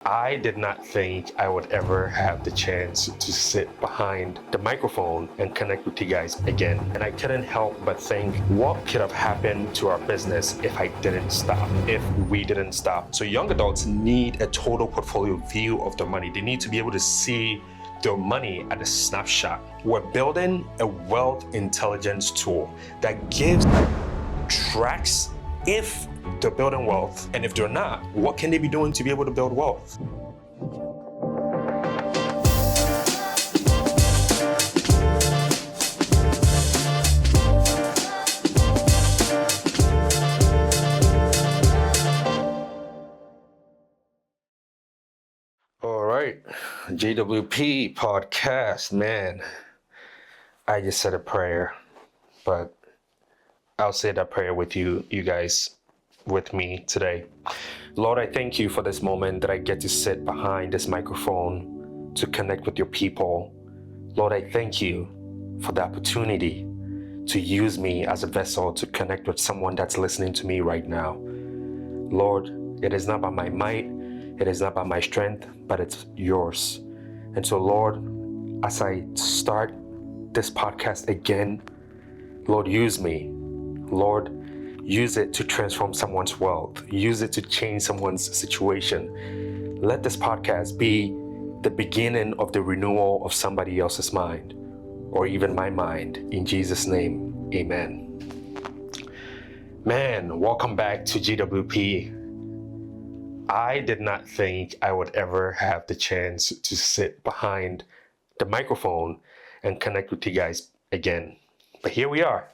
I did not think I would ever have the chance to sit behind the microphone and connect with you guys again. And I couldn't help but think, what could have happened to our business if I didn't stop, if we didn't stop? So young adults need a total portfolio view of their money. They need to be able to see their money at a snapshot. We're building a wealth intelligence tool that gives tracks if they're building wealth, and if they're not, what can they be doing to be able to build wealth? All right, JWP podcast, man. I just said a prayer, but I'll say that prayer with you guys with me today. Lord, I thank you for this moment that I get to sit behind this microphone to connect with your people. Lord, I thank you for the opportunity to use me as a vessel to connect with someone that's listening to me right now. Lord, it is not by my might, it is not by my strength, but it's yours. And so, Lord, as I start this podcast again, Lord, use me. Lord, use it to transform someone's world. Use it to change someone's situation. Let this podcast be the beginning of the renewal of somebody else's mind, or even my mind. In Jesus' name, amen. Man, welcome back to GWP. I did not think I would ever have the chance to sit behind the microphone and connect with you guys again. But here we are.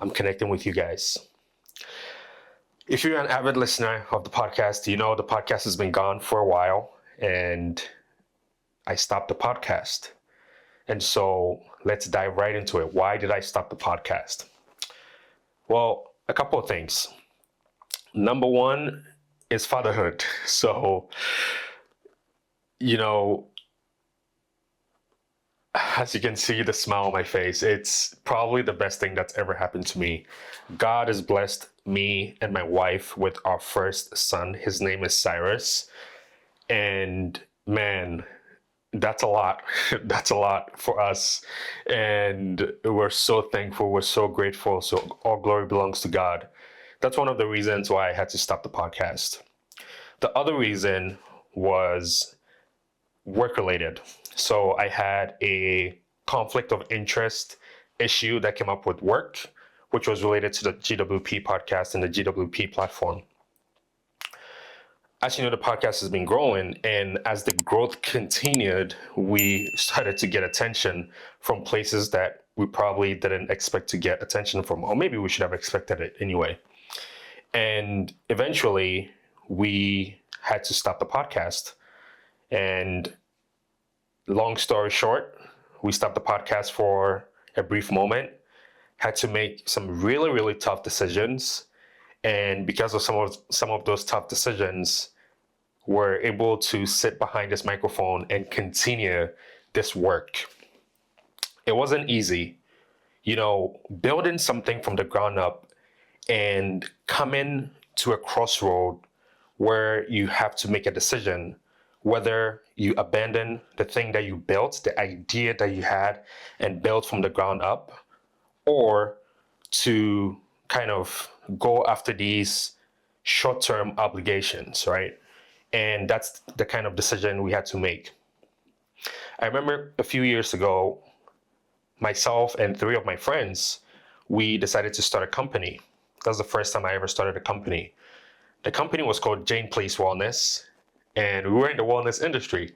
I'm connecting with you guys. If you're an avid listener of the podcast, you know the podcast has been gone for a while and I stopped the podcast. And so let's dive right into it. Why did I stop the podcast? Well, a couple of things. Number one is fatherhood. So, as you can see the smile on my face, it's probably the best thing that's ever happened to me. God has blessed me and my wife with our first son. His name is Cyrus. And man, that's a lot. That's a lot for us. And we're so thankful. We're so grateful. So all glory belongs to God. That's one of the reasons why I had to stop the podcast. The other reason was work-related. So I had a conflict of interest issue that came up with work, which was related to the GWP podcast and the GWP platform. As you know, the podcast has been growing, and as the growth continued, we started to get attention from places that we probably didn't expect to get attention from, or maybe we should have expected it anyway. And eventually, we had to stop the podcast. And long story short, we stopped the podcast for a brief moment, had to make some really, really tough decisions. And because of some of those tough decisions, we're able to sit behind this microphone and continue this work. It wasn't easy, building something from the ground up and coming to a crossroad where you have to make a decision whether you abandon the thing that you built, the idea that you had and built from the ground up, or to kind of go after these short-term obligations, right? And that's the kind of decision we had to make. I remember a few years ago, myself and three of my friends, we decided to start a company. That was the first time I ever started a company. The company was called Jane Place Wellness, and we were in the wellness industry.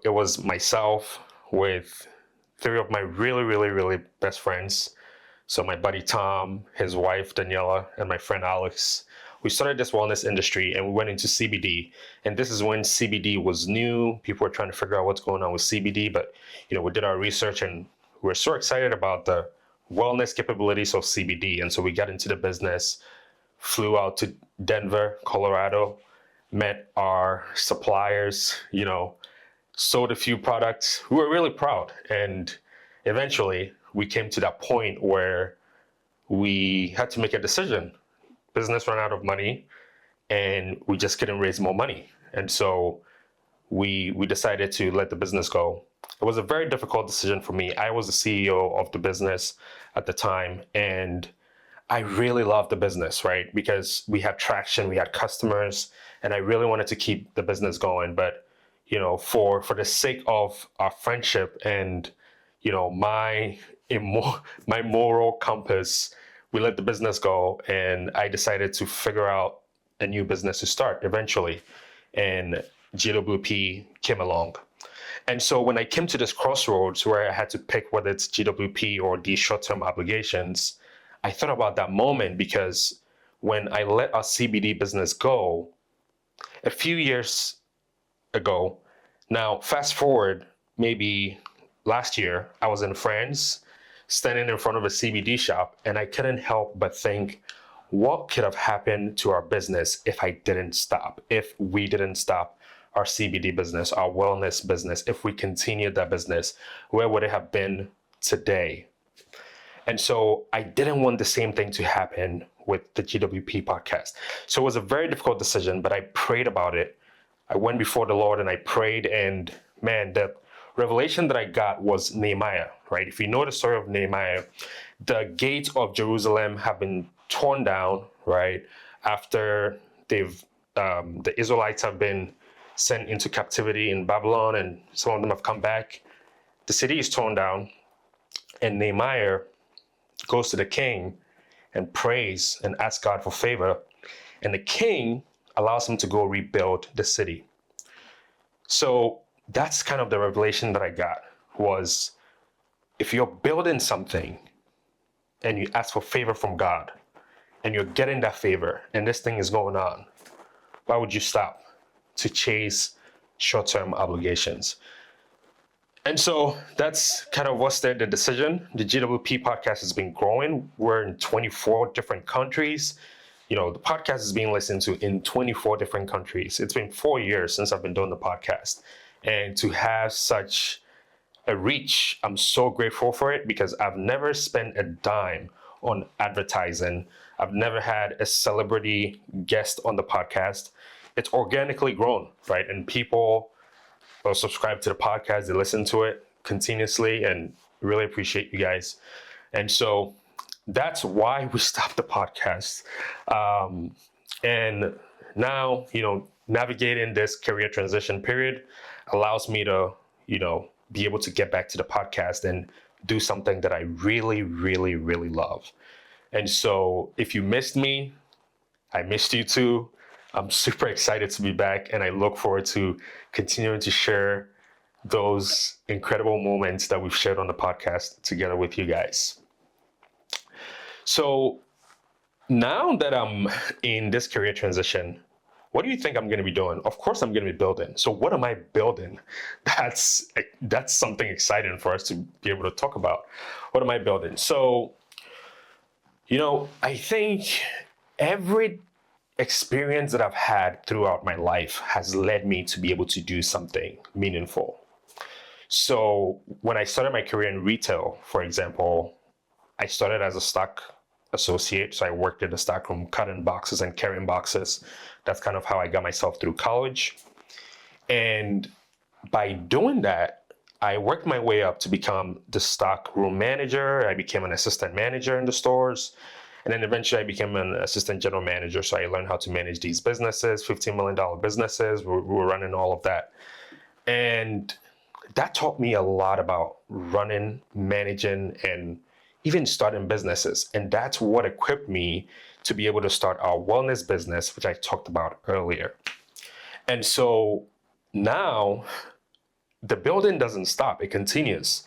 It was myself with three of my really, really, really best friends. So my buddy Tom, his wife Daniela, and my friend Alex. We started this wellness industry and we went into CBD. And this is when CBD was new. People were trying to figure out what's going on with CBD. But we did our research and we were so excited about the wellness capabilities of CBD. And so we got into the business, flew out to Denver, Colorado, met our suppliers, sold a few products. We were really proud. And eventually we came to that point where we had to make a decision. Business ran out of money and we just couldn't raise more money. And so we decided to let the business go. It was a very difficult decision for me. I was the CEO of the business at the time, and I really loved the business, right? Because we had traction, we had customers, and I really wanted to keep the business going. But for the sake of our friendship and my my moral compass, we let the business go, and I decided to figure out a new business to start eventually. And GWP came along. And so when I came to this crossroads where I had to pick whether it's GWP or these short-term obligations, I thought about that moment because when I let our CBD business go a few years ago, now fast forward maybe last year, I was in France standing in front of a CBD shop, and I couldn't help but think, what could have happened to our business if I didn't stop, if we didn't stop our CBD business, our wellness business, if we continued that business, where would it have been today? And so I didn't want the same thing to happen with the GWP podcast. So it was a very difficult decision, but I prayed about it. I went before the Lord and I prayed, and man, the revelation that I got was Nehemiah, right? If you know the story of Nehemiah, the gates of Jerusalem have been torn down, right? After the Israelites have been sent into captivity in Babylon, and some of them have come back. The city is torn down, and Nehemiah goes to the king and prays and asks God for favor, and the king allows him to go rebuild the city. So that's kind of the revelation that I got, was if you're building something and you ask for favor from God and you're getting that favor and this thing is going on, why would you stop to chase short-term obligations? And so that's kind of what's the decision. The GWP podcast has been growing. We're in 24 different countries. The podcast is being listened to in 24 different countries. It's been 4 years since I've been doing the podcast. And to have such a reach, I'm so grateful for it, because I've never spent a dime on advertising. I've never had a celebrity guest on the podcast. It's organically grown, right? And people will subscribe to the podcast, they listen to it continuously, and really appreciate you guys. And so that's why we stopped the podcast. And now, navigating this career transition period allows me to, be able to get back to the podcast and do something that I really, really, really love. And so if you missed me, I missed you too. I'm super excited to be back, and I look forward to continuing to share those incredible moments that we've shared on the podcast together with you guys. So now that I'm in this career transition, what do you think I'm going to be doing? Of course, I'm going to be building. So what am I building? That's something exciting for us to be able to talk about. What am I building? So, I think every experience that I've had throughout my life has led me to be able to do something meaningful. So when I started my career in retail, for example, I started as a stock associate. So I worked in the stockroom, cutting boxes and carrying boxes. That's kind of how I got myself through college. And by doing that, I worked my way up to become the stockroom manager. I became an assistant manager in the stores. And then eventually I became an assistant general manager. So I learned how to manage these businesses, $15 million businesses. We were running all of that. And that taught me a lot about running, managing, and even starting businesses. And that's what equipped me to be able to start our wellness business, which I talked about earlier. And so now the building doesn't stop, it continues.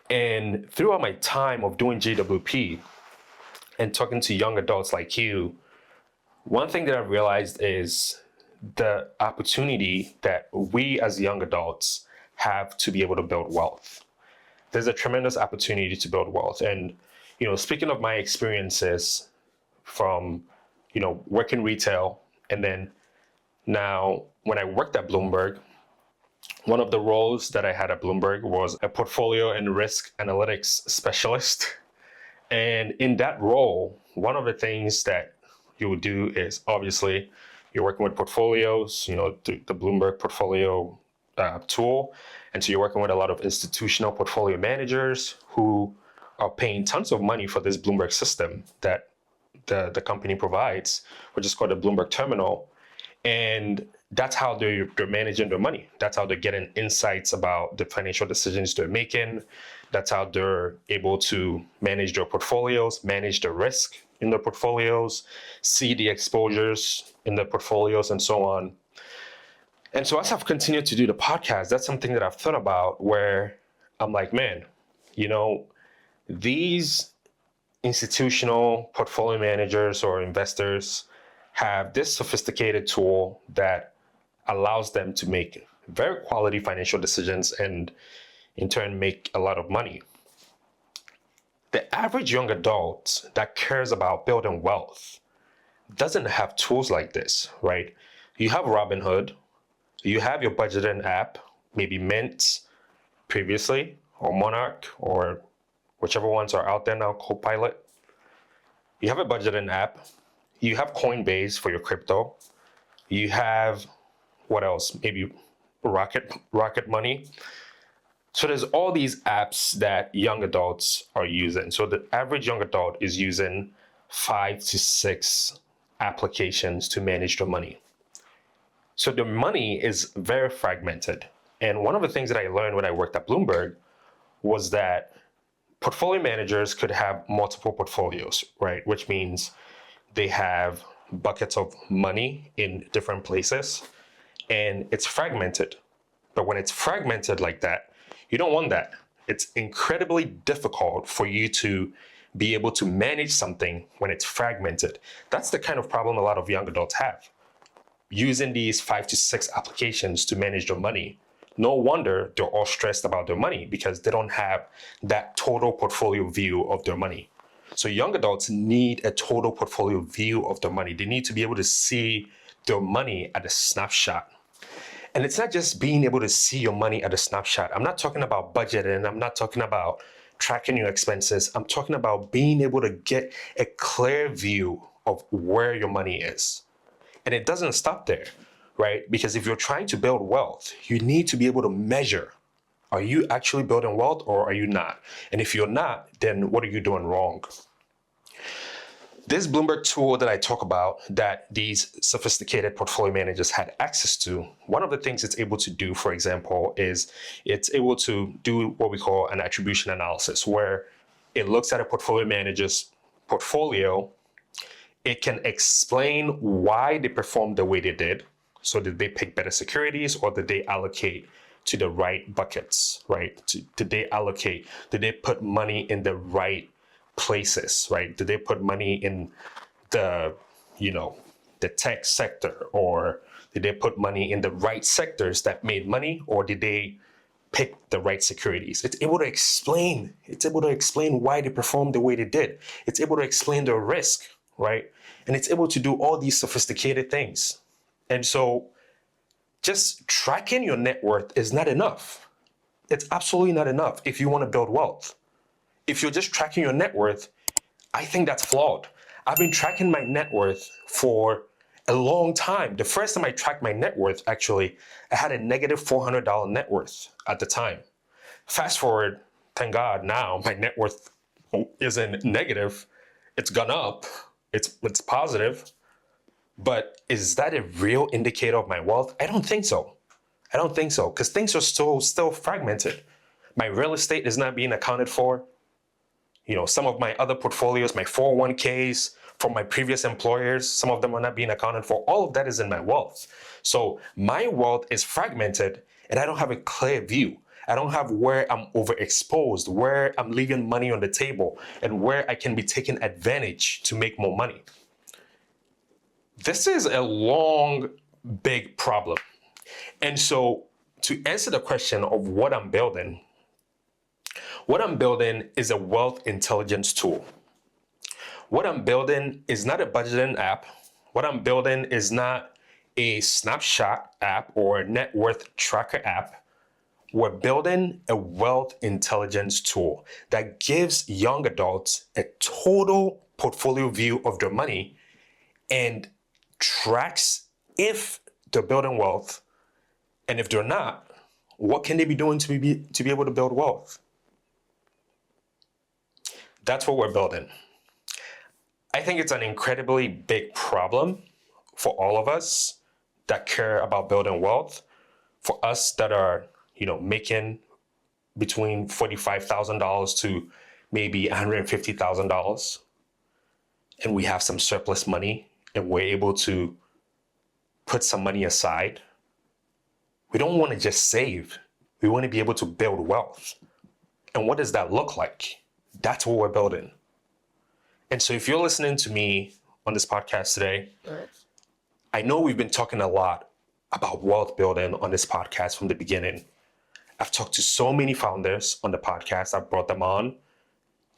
And throughout my time of doing GWP and talking to young adults like you, one thing that I've realized is the opportunity that we as young adults have to be able to build wealth. There's a tremendous opportunity to build wealth. And, speaking of my experiences from, working retail, and then now when I worked at Bloomberg, one of the roles that I had at Bloomberg was a portfolio and risk analytics specialist. And in that role, one of the things that you would do is obviously You're working with portfolios, the Bloomberg portfolio tool. And so you're working with a lot of institutional portfolio managers who are paying tons of money for this Bloomberg system that the company provides, which is called the Bloomberg Terminal. And that's how they're managing their money. That's how they're getting insights about the financial decisions they're making. That's how they're able to manage their portfolios, manage the risk in their portfolios, see the exposures in the portfolios, and so on. And so as I've continued to do the podcast, that's something that I've thought about, where I'm like, man, these institutional portfolio managers or investors have this sophisticated tool that allows them to make very quality financial decisions and in turn make a lot of money. The average young adult that cares about building wealth doesn't have tools like this, right? You have Robinhood, you have your budgeting app, maybe Mint previously, or Monarch, or whichever ones are out there now, Copilot. You have a budgeting app. You have Coinbase for your crypto. You have, what else? Maybe Rocket Money. So there's all these apps that young adults are using. So the average young adult is using 5 to 6 applications to manage their money. So the money is very fragmented. And one of the things that I learned when I worked at Bloomberg was that portfolio managers could have multiple portfolios, right? Which means they have buckets of money in different places and it's fragmented. But when it's fragmented like that, you don't want that. It's incredibly difficult for you to be able to manage something when it's fragmented. That's the kind of problem a lot of young adults have. Using these 5 to 6 applications to manage their money. No wonder they're all stressed about their money because they don't have that total portfolio view of their money. So young adults need a total portfolio view of their money. They need to be able to see their money at a snapshot. And it's not just being able to see your money at a snapshot. I'm not talking about budgeting. I'm not talking about tracking your expenses. I'm talking about being able to get a clear view of where your money is. And it doesn't stop there, right? Because if you're trying to build wealth, you need to be able to measure. Are you actually building wealth or are you not? And if you're not, then what are you doing wrong? This Bloomberg tool that I talk about that these sophisticated portfolio managers had access to, one of the things it's able to do, for example, is it's able to do what we call an attribution analysis, where it looks at a portfolio manager's portfolio. It can explain why they performed the way they did. So did they pick better securities or did they allocate to the right buckets, right? Did they put money in the right places, right? Did they put money in the tech sector, or did they put money in the right sectors that made money, or did they pick the right securities? It's able to explain why they performed the way they did. It's able to explain the risk, right? And it's able to do all these sophisticated things. And so just tracking your net worth is not enough. It's absolutely not enough if you want to build wealth. If you're just tracking your net worth, I think that's flawed. I've been tracking my net worth for a long time. The first time I tracked my net worth, actually, I had a negative $400 net worth at the time. Fast forward, thank God, now my net worth isn't negative. It's gone up. It's positive. But is that a real indicator of my wealth? I don't think so. Because things are still fragmented. My real estate is not being accounted for. Some of my other portfolios, my 401ks from my previous employers, some of them are not being accounted for. All of that is in my wealth. So my wealth is fragmented and I don't have a clear view. I don't have where I'm overexposed, where I'm leaving money on the table, and where I can be taking advantage to make more money. This is a long, big problem. And so to answer the question of what I'm building is a wealth intelligence tool. What I'm building is not a budgeting app. What I'm building is not a snapshot app or a net worth tracker app. We're building a wealth intelligence tool that gives young adults a total portfolio view of their money and tracks if they're building wealth, and if they're not, what can they be doing to be able to build wealth? That's what we're building. I think it's an incredibly big problem for all of us that care about building wealth. For us that are, making between $45,000 to maybe $150,000, and we have some surplus money and we're able to put some money aside. We don't want to just save. We want to be able to build wealth. And what does that look like? That's what we're building. And so if you're listening to me on this podcast today, I know we've been talking a lot about wealth building on this podcast from the beginning. I've talked to so many founders on the podcast. I've brought them on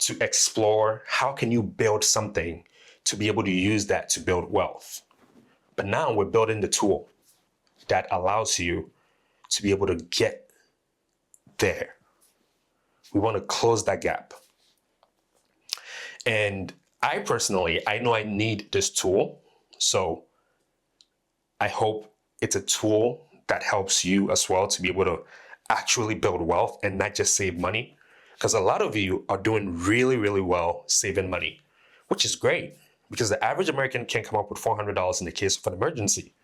to explore how can you build something to be able to use that to build wealth. But now we're building the tool that allows you to be able to get there. We want to close that gap. And I personally, I know I need this tool. So I hope it's a tool that helps you as well to be able to actually build wealth and not just save money. Because a lot of you are doing really, really well saving money, which is great because the average American can come up with $400 in the case of an emergency.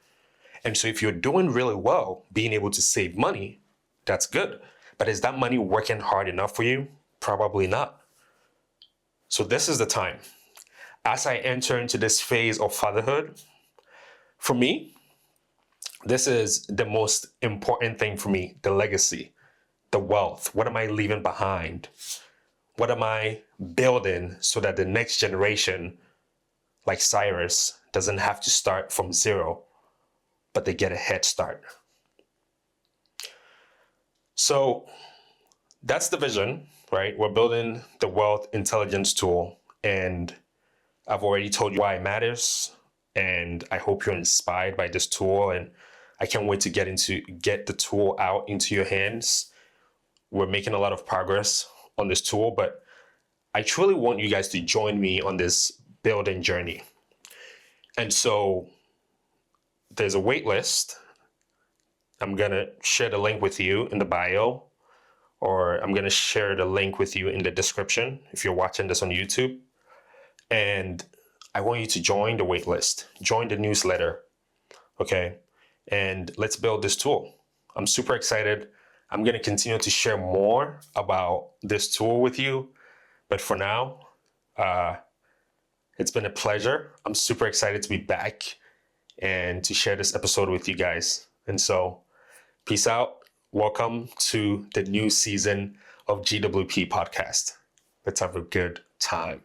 And so if you're doing really well, being able to save money, that's good. But is that money working hard enough for you? Probably not. So this is the time. As I enter into this phase of fatherhood, for me, this is the most important thing for me, the legacy, the wealth. What am I leaving behind? What am I building so that the next generation, like Cyrus, doesn't have to start from zero, but they get a head start? So that's the vision, right? We're building the wealth intelligence tool, and I've already told you why it matters, and I hope you're inspired by this tool, and I can't wait to get the tool out into your hands. We're making a lot of progress on this tool, but I truly want you guys to join me on this building journey. And so there's a wait list. I'm going to share the link with you in the bio, or I'm going to share the link with you in the description if you're watching this on YouTube. And I want you to join the wait list, join the newsletter, okay? And let's build this tool. I'm super excited. I'm going to continue to share more about this tool with you. But for now, it's been a pleasure. I'm super excited to be back and to share this episode with you guys. And so, peace out. Welcome to the new season of GWP Podcast. Let's have a good time.